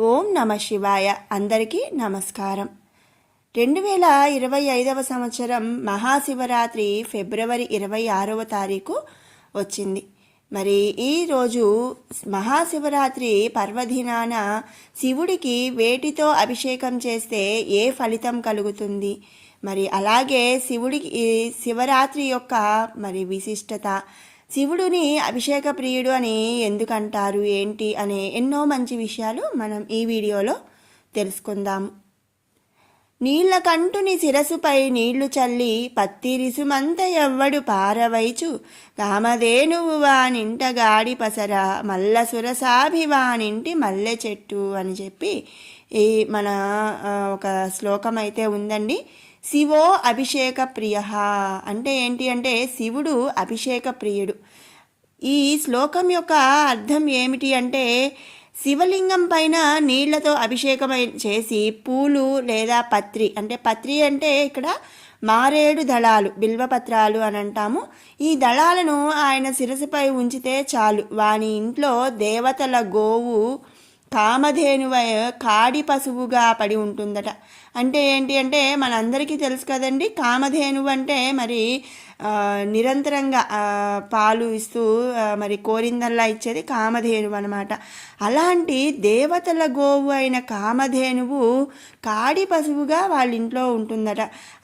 ఓం నమ శివాయ. అందరికీ నమస్కారం. 2025 సంవత్సరం మహాశివరాత్రి ఫిబ్రవరి 26వ తారీఖు వచ్చింది. మరి ఈరోజు మహాశివరాత్రి పర్వదినాన శివుడికి వేటితో అభిషేకం చేస్తే ఏ ఫలితం కలుగుతుంది, మరి అలాగే శివుడికి శివరాత్రి యొక్క మరి విశిష్టత, శివుడిని అభిషేక ప్రియుడు అని ఎందుకంటారు, ఏంటి అనే ఎన్నో మంచి విషయాలు మనం ఈ వీడియోలో తెలుసుకుందాము. నీళ్ల కంటుని శిరసుపై నీళ్లు చల్లి పత్తిరిసుమంత ఎవ్వడు పారవైచు కామధేనువు వానింట గాడి పసర మల్ల సురసాభివానింటి మల్లె చెట్టు అని చెప్పి ఈ మన ఒక శ్లోకం అయితే ఉందండి. శివో అభిషేక ప్రియ అంటే ఏంటి అంటే శివుడు అభిషేక ప్రియుడు. ఈ శ్లోకం యొక్క అర్థం ఏమిటి అంటే శివలింగం పైన నీళ్లతో అభిషేకం చేసి పూలు లేదా పత్రి అంటే ఇక్కడ మారేడు దళాలు, బిల్వపత్రాలు అని అంటాము. ఈ దళాలను ఆయన శిరసుపై ఉంచితే చాలు, వాని ఇంట్లో దేవతల గోవు కామధేనువ కాడి పశువుగా పడి ఉంటుందట. అంటే ఏంటి అంటే మనందరికీ తెలుసు కదండి, కామధేనువు అంటే మరి నిరంతరంగా పాలు ఇస్తూ మరి కోరిందల్లా ఇచ్చేది కామధేనువు అనమాట. అలాంటి దేవతల గోవు అయిన కామధేనువు కాడి పశువుగా వాళ్ళ ఇంట్లో ఉంటుందట.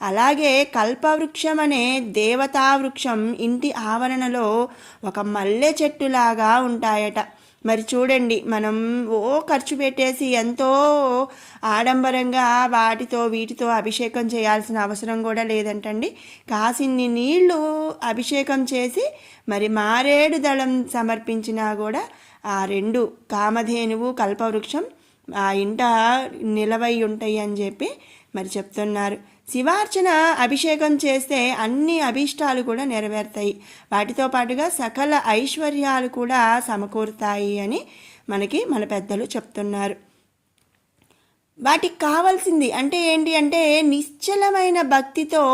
అలాగే కల్పవృక్షం అనే దేవతా వృక్షం ఇంటి ఆవరణలో ఒక మల్లె చెట్టులాగా ఉంటాయట. మరి చూడండి, మనం ఖర్చు పెట్టేసి ఎంతో ఆడంబరంగా వీటితో అభిషేకం చేయాల్సిన అవసరం కూడా లేదంటండి. కాసిన్ని నీళ్లు అభిషేకం చేసి మరి మారేడు దళం సమర్పించినా కూడా ఆ రెండు కామధేనువు కల్పవృక్షం ఆ ఇంట నిలవై ఉంటాయి అని చెప్పి మరి చెప్తున్నారు. శివార్చన అభిషేకం చేస్తే అన్ని అభీష్టాలు కూడా నెరవేరుతాయి, వాటితో పాటుగా సకల ఐశ్వర్యాలు కూడా సమకూరుతాయి అని మన పెద్దలు చెప్తున్నారు. వాటికి కావాల్సింది అంటే ఏంటి అంటే నిశ్చలమైన భక్తితో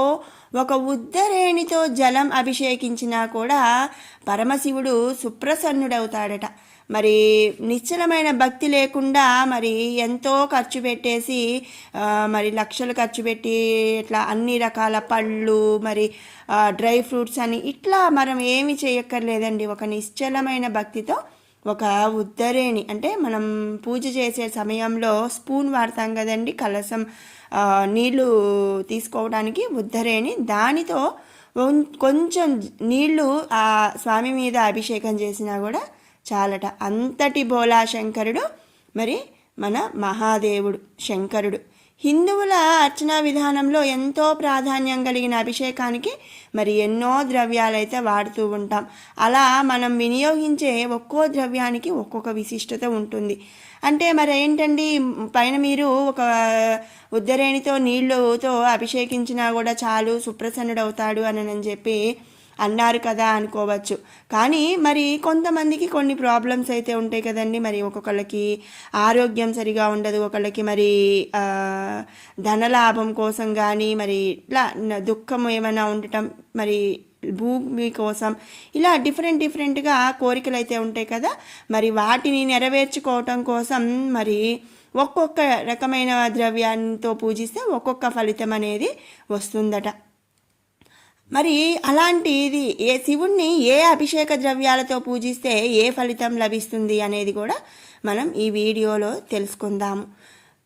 ఒక ఉద్ధరేణితో జలం అభిషేకించినా కూడా పరమశివుడు సుప్రసన్నుడవుతాడట. మరి నిశ్చలమైన భక్తి లేకుండా మరి ఎంతో ఖర్చు పెట్టేసి మరి లక్షలు ఖర్చు పెట్టి ఇట్లా అన్ని రకాల పళ్ళు మరి డ్రై ఫ్రూట్స్ అని ఇట్లా మనం ఏమి చేయక్కర్లేదండి. ఒక నిశ్చలమైన భక్తితో ఒక ఉద్ధరేణి అంటే మనం పూజ చేసే సమయంలో స్పూన్ వాడతాం కదండి, కలసం నీళ్లు తీసుకోవడానికి ఉద్ధరేణి, దానితో కొంచెం నీళ్లు ఆ స్వామి మీద అభిషేకం చేసినా కూడా చాలట. అంతటి బోలా శంకరుడు మరి మన మహాదేవుడు శంకరుడు. హిందువుల అర్చనా విధానంలో ఎంతో ప్రాధాన్యం కలిగిన అభిషేకానికి మరి ఎన్నో ద్రవ్యాలైతే వాడుతూ ఉంటాం. అలా మనం వినియోగించే ఒక్కో ద్రవ్యానికి ఒక్కొక్క విశిష్టత ఉంటుంది. అంటే మరి ఏంటండి, పైన మీరు ఒక ఉద్ధరేణితో నీళ్ళతో అభిషేకించినా కూడా చాలు సుప్రసన్నుడవుతాడు అని చెప్పి అన్నారు కదా అనుకోవచ్చు. కానీ మరి కొంతమందికి కొన్ని ప్రాబ్లమ్స్ అయితే ఉంటాయి కదండి. మరి ఒక్కొక్కళ్ళకి ఆరోగ్యం సరిగా ఉండదు, ఒకళ్ళకి మరి ధనలాభం కోసం కానీ మరి ఇట్లా దుఃఖం ఏమైనా ఉండటం, మరి భూమి కోసం, ఇలా డిఫరెంట్గా కోరికలు అయితే ఉంటాయి కదా. మరి వాటిని నెరవేర్చుకోవటం కోసం మరి ఒక్కొక్క రకమైన ద్రవ్యాలతో పూజిస్తే ఒక్కొక్క ఫలితం అనేది వస్తుందట. మరి అలాంటిది శివుణ్ణి ఏ అభిషేక ద్రవ్యాలతో పూజిస్తే ఏ ఫలితం లభిస్తుంది అనేది కూడా మనం ఈ వీడియోలో తెలుసుకుందాము.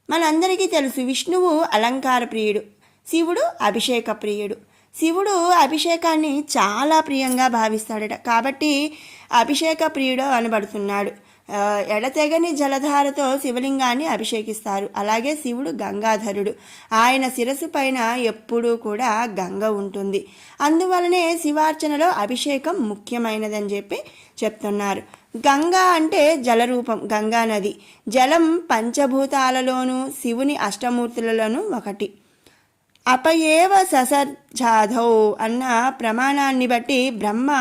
మనందరికీ తెలుసు, విష్ణువు అలంకార ప్రియుడు, శివుడు అభిషేక ప్రియుడు. శివుడు అభిషేకాన్ని చాలా ప్రియంగా భావిస్తాడట, కాబట్టి అభిషేక ప్రియుడు అనబడుతున్నాడు. ఎడతెగని జలధారతో శివలింగాన్ని అభిషేకిస్తారు. అలాగే శివుడు గంగాధరుడు, ఆయన శిరస్సు పైన ఎప్పుడూ కూడా గంగ ఉంటుంది. అందువలనే శివార్చనలో అభిషేకం ముఖ్యమైనదని చెప్పి చెప్తున్నారు. గంగా అంటే జలరూపం, గంగా నది. జలం పంచభూతాలలోనూ శివుని అష్టమూర్తులలోనూ ఒకటి. అపయేవ ససర్జాధౌ అన్న ప్రమాణాన్ని బట్టి బ్రహ్మ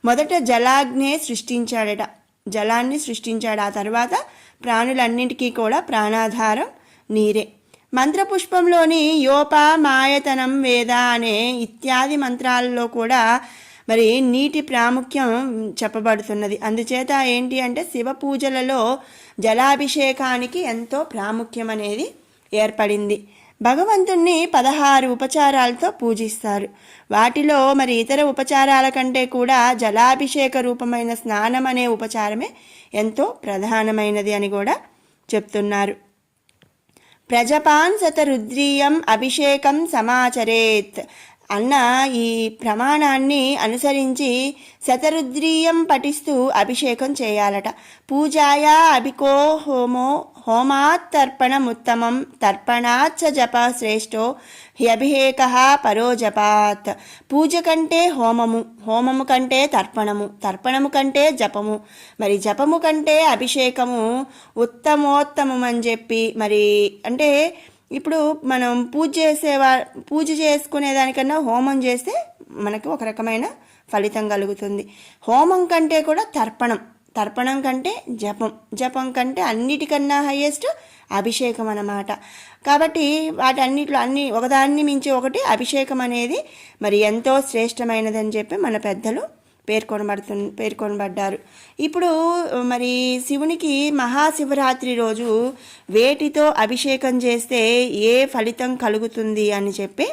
మొదట జలాగ్నే సృష్టించాడట, జలాన్ని సృష్టించాడు. ఆ తర్వాత ప్రాణులన్నింటికీ కూడా ప్రాణాధారం నీరే. మంత్రపుష్పంలోని యోప మాయతనం వేద అనే ఇత్యాది మంత్రాలలో కూడా మరి నీటి ప్రాముఖ్యం చెప్పబడుతున్నది. అందుచేత ఏంటి అంటే శివ పూజలలో జలాభిషేకానికి ఎంతో ప్రాముఖ్యం అనేది ఏర్పడింది. భగవంతుణ్ణి 16 ఉపచారాలతో పూజిస్తారు. వాటిలో మరి ఇతర ఉపచారాల కంటే కూడా జలాభిషేక రూపమైన స్నానం అనే ఉపచారమే ఎంతో ప్రధానమైనది అని కూడా చెప్తున్నారు. ప్రజపాన్ శతరుద్రీయం అభిషేకం సమాచరేత్ అన్న ఈ ప్రమాణాన్ని అనుసరించి శతరుద్రీయం పఠిస్తూ అభిషేకం చేయాలట. పూజాయా అభికో హోమాత్ తర్పణముత్తమం తర్పణాచ్చ జప శ్రేష్టో హ్యభిషేక పరో జపాత్. పూజ కంటే హోమము, హోమము కంటే తర్పణము, తర్పణము కంటే జపము, మరి జపము కంటే అభిషేకము ఉత్తమోత్తమం అని చెప్పి మరి అంటే ఇప్పుడు మనం పూజ చేసుకునే దానికన్నా హోమం చేస్తే మనకు ఒక రకమైన ఫలితం కలుగుతుంది. హోమం కంటే కూడా తర్పణం కంటే జపం కంటే అన్నిటికన్నా హైయెస్ట్ అభిషేకం అన్నమాట. కాబట్టి వాటన్నిటిలో ఒకదాన్ని మించి ఒకటి అభిషేకం అనేది మరి ఎంతో శ్రేష్టమైనదని చెప్పి మన పెద్దలు పేర్కొనబడ్డారు. ఇప్పుడు మరి శివునికి మహాశివరాత్రి రోజు వేటితో అభిషేకం చేస్తే ఏ ఫలితం కలుగుతుంది అని చెప్పి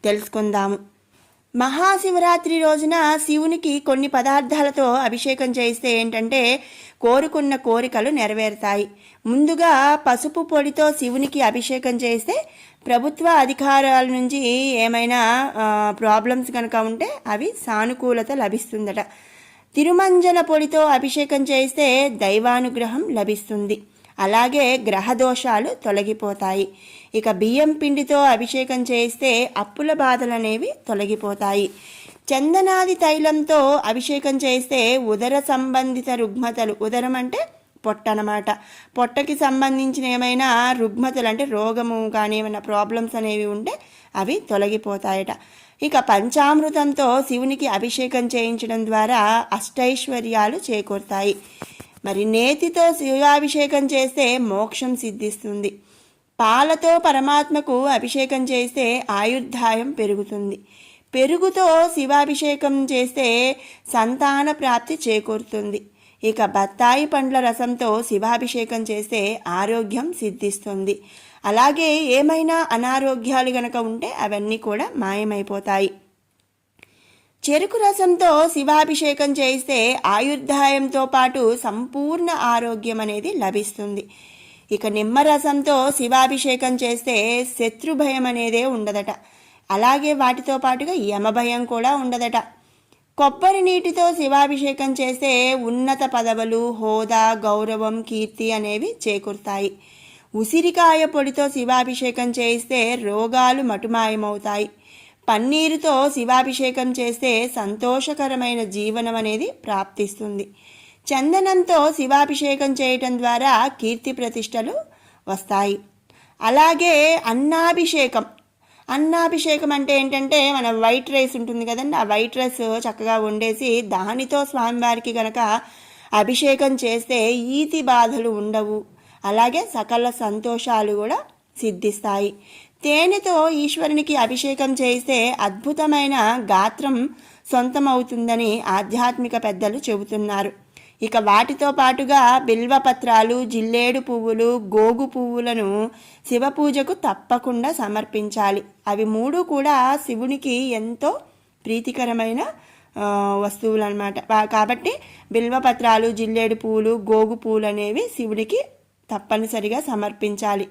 తెలుసుకుందాము. మహాశివరాత్రి రోజున శివునికి కొన్ని పదార్థాలతో అభిషేకం చేస్తే ఏంటంటే కోరుకున్న కోరికలు నెరవేరుతాయి. ముందుగా పసుపు పొడితో శివునికి అభిషేకం చేస్తే ప్రభుత్వ అధికారాల నుంచి ఏమైనా ప్రాబ్లమ్స్ కనుక ఉంటే అవి సానుకూలత లభిస్తుందట. తిరుమంజన పొడితో అభిషేకం చేస్తే దైవానుగ్రహం లభిస్తుంది. అలాగే గ్రహదోషాలు తొలగిపోతాయి. ఇక బియ్యం పిండితో అభిషేకం చేస్తే అప్పుల బాధలు అనేవి తొలగిపోతాయి. చందనాది తైలంతో అభిషేకం చేస్తే ఉదర సంబంధిత రుగ్మతలు, ఉదరం అంటే పొట్ట అన్నమాట, పొట్టకి సంబంధించిన ఏమైనా రుగ్మతలు అంటే రోగము కానీ ఏమైనా ప్రాబ్లమ్స్ అనేవి ఉంటే అవి తొలగిపోతాయట. ఇక పంచామృతంతో శివునికి అభిషేకం చేయించడం ద్వారా అష్టైశ్వర్యాలు చేకూరుతాయి. మరి నేతితో శివాభిషేకం చేస్తే మోక్షం సిద్ధిస్తుంది. పాలతో పరమాత్మకు అభిషేకం చేస్తే ఆయుర్దాయం పెరుగుతుంది. పెరుగుతో శివాభిషేకం చేస్తే సంతాన ప్రాప్తి చేకూరుతుంది. ఇక బత్తాయి పండ్ల రసంతో శివాభిషేకం చేస్తే ఆరోగ్యం సిద్ధిస్తుంది. అలాగే ఏమైనా అనారోగ్యాలు గనక ఉంటే అవన్నీ కూడా మాయమైపోతాయి. చెరుకు రసంతో శివాభిషేకం చేస్తే ఆయుర్దాయంతో పాటు సంపూర్ణ ఆరోగ్యం అనేది లభిస్తుంది. ఇక నిమ్మరసంతో శివాభిషేకం చేస్తే శత్రుభయం అనేదే ఉండదట. అలాగే వాటితో పాటుగా యమభయం కూడా ఉండదట. కొబ్బరి నీటితో శివాభిషేకం చేస్తే ఉన్నత పదవులు, హోదా, గౌరవం, కీర్తి అనేవి చేకూరుతాయి. ఉసిరికాయ పొడితో శివాభిషేకం చేస్తే రోగాలు మటుమాయమవుతాయి. పన్నీరుతో శివాభిషేకం చేస్తే సంతోషకరమైన జీవనం అనేది ప్రాప్తిస్తుంది. చందనంతో శివాభిషేకం చేయటం ద్వారా కీర్తి ప్రతిష్టలు వస్తాయి. అలాగే అన్నాభిషేకం అంటే ఏంటంటే మన వైట్ రైస్ ఉంటుంది కదండి, ఆ వైట్ రైస్ చక్కగా వండేసి దానితో స్వామివారికి గనక అభిషేకం చేస్తే ఈతి బాధలు ఉండవు. అలాగే సకల సంతోషాలు కూడా సిద్ధిస్తాయి. తేనెతో ఈశ్వరునికి అభిషేకం చేస్తే అద్భుతమైన గాత్రం సొంతమవుతుందని ఆధ్యాత్మిక పెద్దలు చెబుతున్నారు. ఇక వాటితో పాటుగా బిల్వపత్రాలు, జిల్లేడు పువ్వులు, గోగు పువ్వులను శివ పూజకు తప్పకుండా సమర్పించాలి. అవి మూడు కూడా శివునికి ఎంతో ప్రీతికరమైన వస్తువులు అన్నమాట. కాబట్టి బిల్వపత్రాలు, జిల్లేడు పువ్వులు, గోగు పువ్వులు అనేవి శివుడికి తప్పనిసరిగా సమర్పించాలి.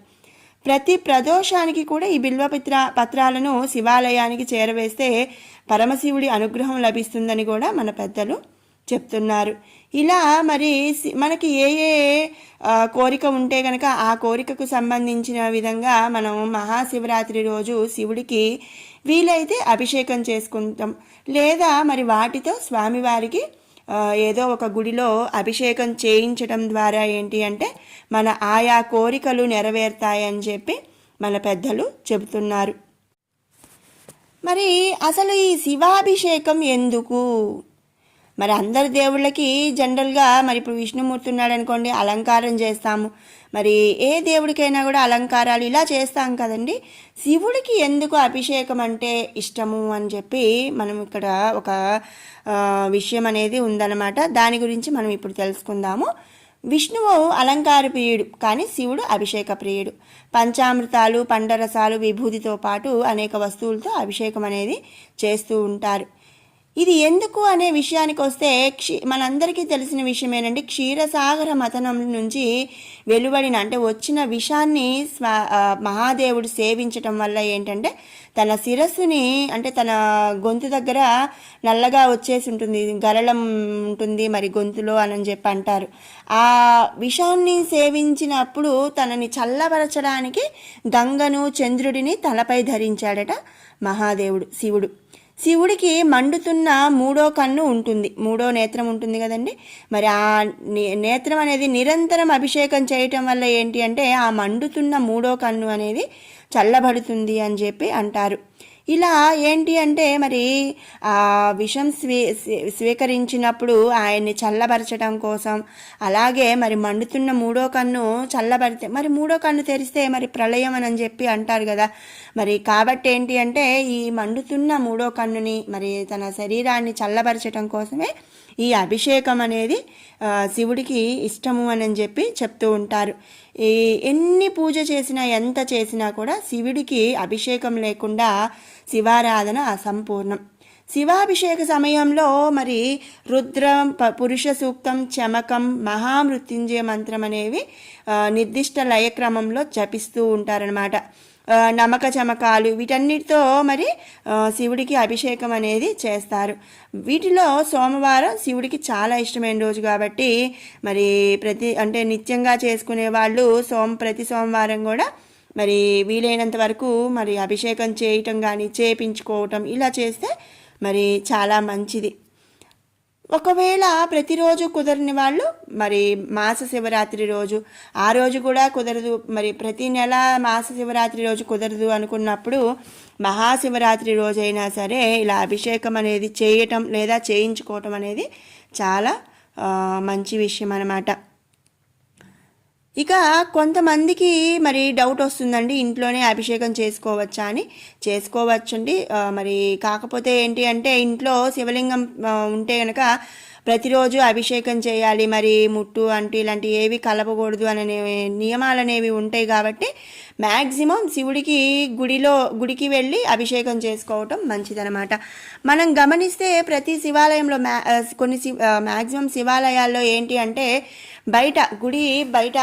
ప్రతి ప్రదోషానికి కూడా ఈ పత్రాలను శివాలయానికి చేరవేస్తే పరమశివుడి అనుగ్రహం లభిస్తుందని కూడా మన పెద్దలు చెప్తున్నారు. ఇలా మరి మనకి ఏ కోరిక ఉంటే కనుక ఆ కోరికకు సంబంధించిన విధంగా మనం మహాశివరాత్రి రోజు శివుడికి వీలైతే అభిషేకం చేసుకుంటాం. లేదా మరి వాటితో స్వామివారికి ఏదో ఒక గుడిలో అభిషేకం చేయించడం ద్వారా ఏంటి అంటే మన ఆయా కోరికలు నెరవేరుతాయని చెప్పి మన పెద్దలు చెబుతున్నారు. మరి అసలు ఈ శివాభిషేకం ఎందుకు? మరి అందరి దేవుళ్ళకి జనరల్గా మరి ఇప్పుడు విష్ణుమూర్తి ఉన్నాడు అనుకోండి, అలంకారం చేస్తాము. మరి ఏ దేవుడికైనా కూడా అలంకారాలు ఇలా చేస్తాం కదండి. శివుడికి ఎందుకు అభిషేకం అంటే ఇష్టము అని చెప్పి మనం ఇక్కడ ఒక విషయం అనేది ఉందన్నమాట. దాని గురించి మనం ఇప్పుడు తెలుసుకుందాము. విష్ణువు అలంకార ప్రియుడు, కానీ శివుడు అభిషేక ప్రియుడు. పంచామృతాలు, పండరసాలు, విభూతితో పాటు అనేక వస్తువులతో అభిషేకం అనేది చేస్తూ ఉంటారు. ఇది ఎందుకు అనే విషయానికి వస్తే మనందరికీ తెలిసిన విషయమేనండి. క్షీరసాగర మథనం నుంచి వెలువడిన అంటే వచ్చిన విషాన్ని మహాదేవుడు సేవించటం వల్ల ఏంటంటే తన శిరస్సుని అంటే తన గొంతు దగ్గర నల్లగా వచ్చేసి ఉంటుంది, గరళం ఉంటుంది మరి గొంతులో అని చెప్పి అంటారు. ఆ విషాన్ని సేవించినప్పుడు తనని చల్లబరచడానికి గంగను చంద్రుడిని తలపై ధరించాడట మహాదేవుడు శివుడు. శివుడికి మండుతున్న మూడో కన్ను ఉంటుంది, మూడో నేత్రం ఉంటుంది కదండి. మరి ఆ నేత్రం అనేది నిరంతరం అభిషేకం చేయటం వల్ల ఏంటి అంటే ఆ మండుతున్న మూడో కన్ను అనేది చల్లబడుతుంది అని చెప్పి అంటారు. ఇలా ఏంటి అంటే మరి ఆ విషం స్వీకరించినప్పుడు ఆయన్ని చల్లబరచడం కోసం, అలాగే మరి మండుతున్న మూడో కన్ను చల్లబడితే మరి మూడో కన్ను తెరిస్తే మరి ప్రళయం అని చెప్పి అంటారు కదా. మరి కాబట్టి ఏంటి అంటే ఈ మండుతున్న మూడో కన్నుని మరి తన శరీరాన్ని చల్లబరచడం కోసమే ఈ అభిషేకం అనేది శివుడికి ఇష్టము అని చెప్పి చెప్తూ ఉంటారు. ఎన్ని పూజ చేసినా ఎంత చేసినా కూడా శివుడికి అభిషేకం లేకుండా శివారాధన అసంపూర్ణం. శివాభిషేక సమయంలో మరి రుద్రం, పురుష సూక్తం, చమకం, మహామృత్యుంజయ మంత్రం అనేవి నిర్దిష్ట లయక్రమంలో జపిస్తూ ఉంటారనమాట. నమక చమకాలు వీటన్నిటితో మరి శివుడికి అభిషేకం అనేది చేస్తారు. వీటిలో సోమవారం శివుడికి చాలా ఇష్టమైన రోజు కాబట్టి మరి నిత్యంగా చేసుకునే వాళ్ళు ప్రతి సోమవారం కూడా మరి వీలైనంత వరకు మరి అభిషేకం చేయటం కానీ చేయించుకోవటం ఇలా చేస్తే మరి చాలా మంచిది. ఒకవేళ ప్రతిరోజు కుదరని వాళ్ళు మరి మాస శివరాత్రి రోజు, ఆ రోజు కూడా కుదరదు, మరి ప్రతి నెల మాస శివరాత్రి రోజు కుదరదు అనుకున్నప్పుడు మహాశివరాత్రి రోజైనా సరే ఇలా అభిషేకం అనేది చేయటం లేదా చేయించుకోవటం అనేది చాలా మంచి విషయం అన్నమాట. ఇక కొంతమందికి మరి డౌట్ వస్తుందండి, ఇంట్లోనే అభిషేకం చేసుకోవచ్చా అని. చేసుకోవచ్చండి. మరి కాకపోతే ఏంటి అంటే ఇంట్లో శివలింగం ఉంటే కనుక ప్రతిరోజు అభిషేకం చేయాలి, మరి ముట్టు అంటూ ఇలాంటివి ఏవి కలపకూడదు అనే నియమాలు అనేవి ఉంటాయి. కాబట్టి మ్యాక్సిమం శివుడికి గుడికి వెళ్ళి అభిషేకం చేసుకోవటం మంచిదనమాట. మనం గమనిస్తే ప్రతి శివాలయంలో మ్యాక్సిమం శివాలయాల్లో ఏంటి అంటే గుడి బయట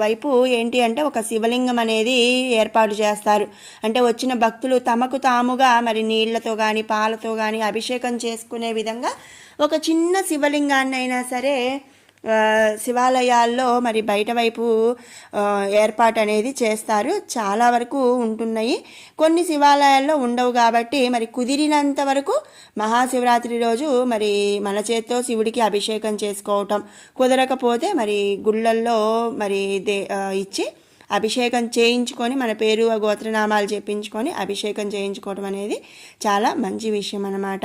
వైపు ఏంటి అంటే ఒక శివలింగం అనేది ఏర్పాటు చేస్తారు. అంటే వచ్చిన భక్తులు తమకు తాముగా మరి నీళ్లతో కానీ పాలతో కానీ అభిషేకం చేసుకునే విధంగా ఒక చిన్న శివలింగాన్ని అయినా సరే శివాలయాల్లో మరి బయట వైపు ఏర్పాటు అనేది చేస్తారు. చాలా వరకు ఉంటున్నాయి, కొన్ని శివాలయాల్లో ఉండవు. కాబట్టి మరి కుదిరినంత వరకు మహాశివరాత్రి రోజు మరి మన చేత్తో శివుడికి అభిషేకం చేసుకోవటం, కుదరకపోతే మరి గుళ్ళల్లో మరి ఇచ్చి అభిషేకం చేయించుకొని మన పేరు గోత్రనామాలు చెప్పించుకొని అభిషేకం చేయించుకోవడం అనేది చాలా మంచి విషయం అన్నమాట.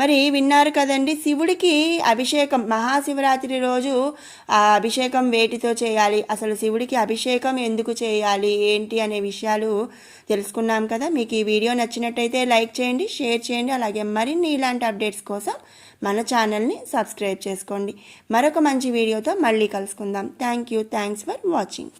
మరి విన్నారు కదండి, శివుడికి అభిషేకం మహాశివరాత్రి రోజు ఆ అభిషేకం వేటితో చేయాలి, అసలు శివుడికి అభిషేకం ఎందుకు చేయాలి ఏంటి అనే విషయాలు తెలుసుకున్నాం కదా. మీకు ఈ వీడియో నచ్చినట్టయితే లైక్ చేయండి, షేర్ చేయండి. అలాగే మరిన్ని ఇలాంటి అప్డేట్స్ కోసం మన ఛానల్ని సబ్స్క్రైబ్ చేసుకోండి. మరొక మంచి వీడియోతో మళ్ళీ కలుసుకుందాం. Thanks for watching.